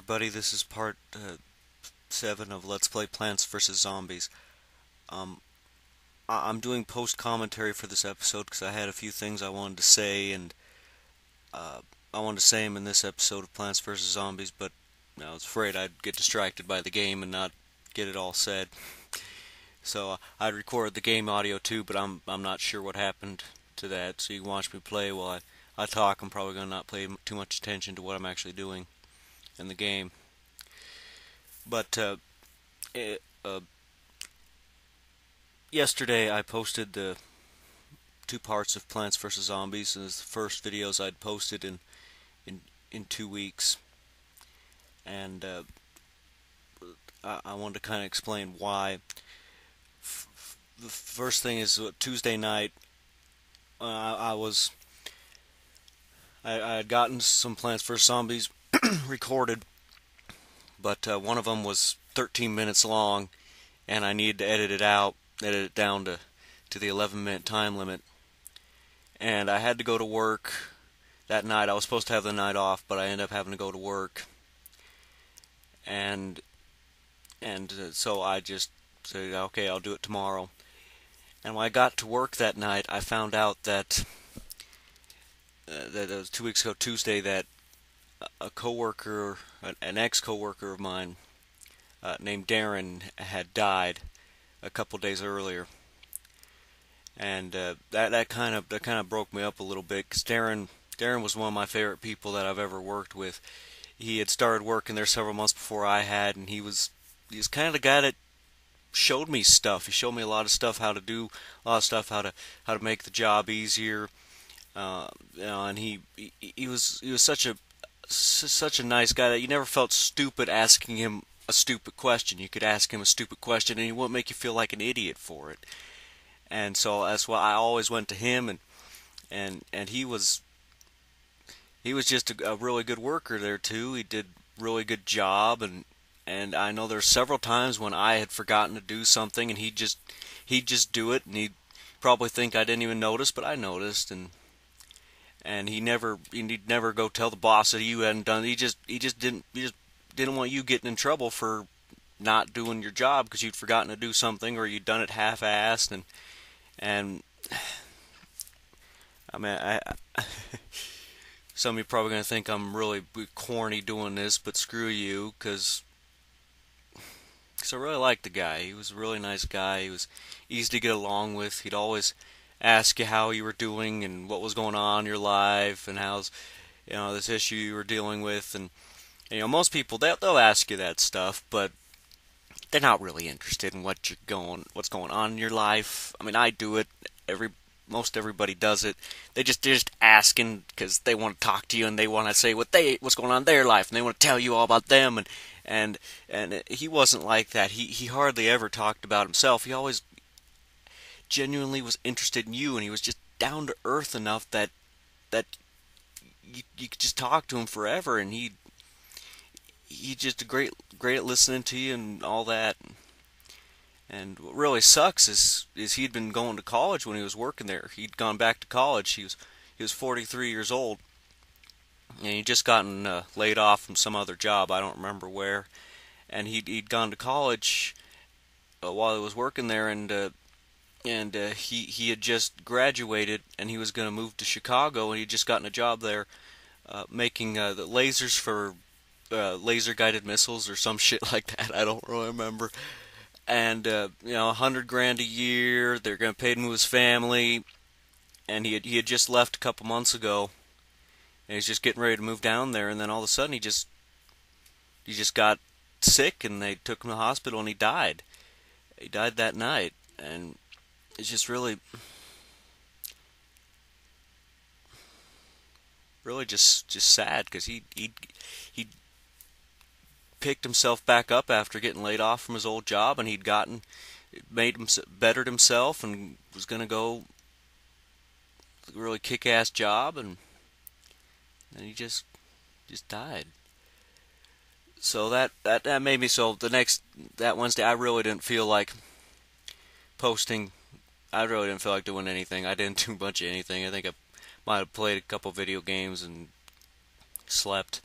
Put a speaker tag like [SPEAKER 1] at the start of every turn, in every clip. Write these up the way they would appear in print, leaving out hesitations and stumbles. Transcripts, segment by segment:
[SPEAKER 1] everybody, this is part 7 of Let's Play Plants vs. Zombies. Um, I'm doing post-commentary for this episode because I had a few things I wanted to say, and uh, I wanted to say them in this episode of Plants vs. Zombies, but I was afraid I'd get distracted by the game and not get it all said. So I'd record the game audio too, but I'm not sure what happened to that, so you can watch me play while I talk. I'm probably going to not pay too much attention to what I'm actually doing in the game. But it, yesterday I posted the 2 parts of Plants vs. Zombies, and it's the first videos I'd posted in 2 weeks. And I wanted to kind of explain why. The first thing is Tuesday night. I had gotten some Plants vs. Zombies recorded, but one of them was 13 minutes long, and I needed to edit it down to the 11-minute time limit. And I had to go to work that night. I was supposed to have the night off, but I ended up having to go to work. And so I just said, okay, I'll do it tomorrow. And when I got to work that night, I found out that that it was 2 weeks ago Tuesday that a coworker, an ex-coworker of mine, named Darren, had died a couple days earlier. And that kind of broke me up a little bit, because Darren was one of my favorite people that I've ever worked with. He had started working there several months before I had, and he was kind of the guy that showed me stuff. He showed me a lot of stuff, how to do a lot of stuff, how to make the job easier. And he was such a nice guy that you never felt stupid asking him a stupid question. You could ask him a stupid question, and he wouldn't make you feel like an idiot for it. And so that's why I always went to him, and he was just a really good worker there too. He did a really good job, and I know there's several times when I had forgotten to do something, and he'd just do it, and he'd probably think I didn't even notice, but I noticed, and he'd never go tell the boss that you hadn't done. He just didn't want you getting in trouble for not doing your job because you'd forgotten to do something, or you'd done it half-assed, and I mean, some of you are probably going to think I'm really corny doing this, but screw you, because I really liked the guy. He was a really nice guy. He was easy to get along with. He'd always ask you how you were doing and what was going on in your life, and how's this issue you were dealing with. And most people they'll ask you that stuff, but they're not really interested in what's going on in your life. I mean, I do it. Most everybody does it. They're just asking because they want to talk to you, and they want to say what's going on in their life, and they want to tell you all about them. And he wasn't like that. He hardly ever talked about himself. He always genuinely was interested in you, and he was just down to earth enough that you could just talk to him forever, and he just great at listening to you and all that. And what really sucks is he'd been going to college when he was working there. He'd gone back to college. He was 43 years old, and he'd just gotten laid off from some other job. I don't remember where. And he'd gone to college while he was working there, and he had just graduated, and he was going to move to Chicago, and he'd just gotten a job there making the lasers for laser guided missiles or some shit like that. I don't really remember. And $100,000 a year. They're going to pay to move his family, and he had just left a couple months ago, and he's just getting ready to move down there. And then all of a sudden, he just got sick, and they took him to the hospital, and he died. He died that night, and it's just really just sad, because he picked himself back up after getting laid off from his old job, and bettered himself, and was going to go a really kick-ass job, and he just died. So that made me, so that Wednesday I really didn't feel like posting. I really didn't feel like doing anything. I didn't do much of anything. I think I might have played a couple video games and slept.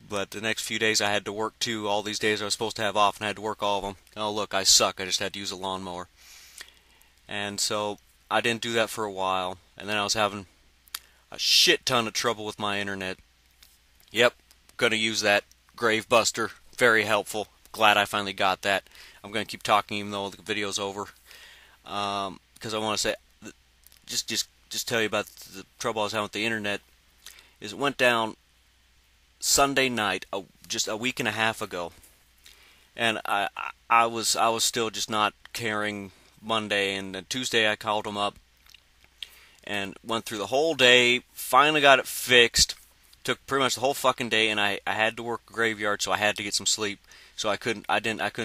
[SPEAKER 1] But the next few days I had to work too. All these days I was supposed to have off, and I had to work all of them. Oh, look, I suck. I just had to use a lawnmower. And so I didn't do that for a while. And then I was having a shit ton of trouble with my internet. Yep, gonna use that Gravebuster. Very helpful. Glad I finally got that. I'm gonna keep talking even though the video's over. Because I want to say, just tell you about the trouble I was having with the internet. Is it went down Sunday night, just a week and a half ago, and I was still just not caring Monday, and then Tuesday I called them up and went through the whole day. Finally got it fixed. Took pretty much the whole fucking day, and I had to work graveyard, so I had to get some sleep. So I couldn't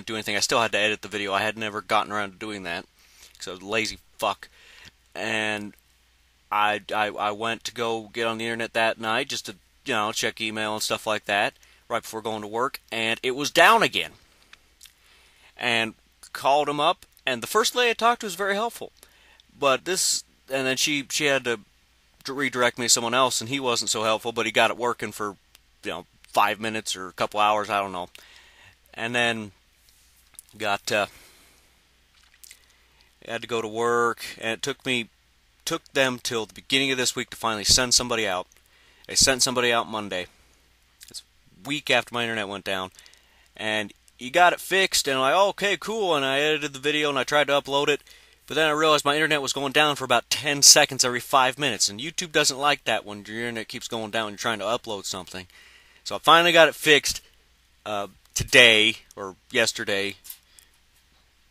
[SPEAKER 1] do anything. I still had to edit the video. I had never gotten around to doing that, so I was a lazy fuck. And I went to go get on the internet that night just to check email and stuff like that right before going to work, and it was down again. And called him up, and the first lady I talked to was very helpful, but and then she had to redirect me to someone else, and he wasn't so helpful, but he got it working for 5 minutes or a couple hours, I don't know. And then got had to go to work, and it took them till the beginning of this week to finally send somebody out. They sent somebody out Monday. It's a week after my internet went down, and he got it fixed, and I'm like, oh, okay, cool, and I edited the video, and I tried to upload it, but then I realized my internet was going down for about 10 seconds every 5 minutes, and YouTube doesn't like that when your internet keeps going down when you're trying to upload something. So I finally got it fixed today, or yesterday,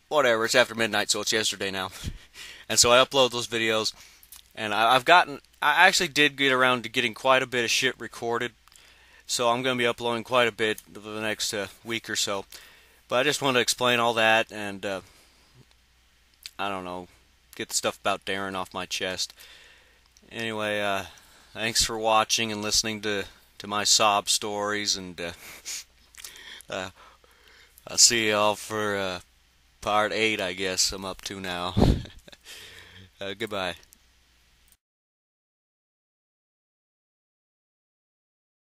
[SPEAKER 1] whatever, it's after midnight, so it's yesterday now. And so I upload those videos, and I actually did get around to getting quite a bit of shit recorded, so I'm going to be uploading quite a bit over the next week or so. But I just wanted to explain all that, and I don't know, get the stuff about Darren off my chest. Anyway, thanks for watching and listening to my sob stories, and I'll see y'all for part 8, I guess I'm up to now. Goodbye.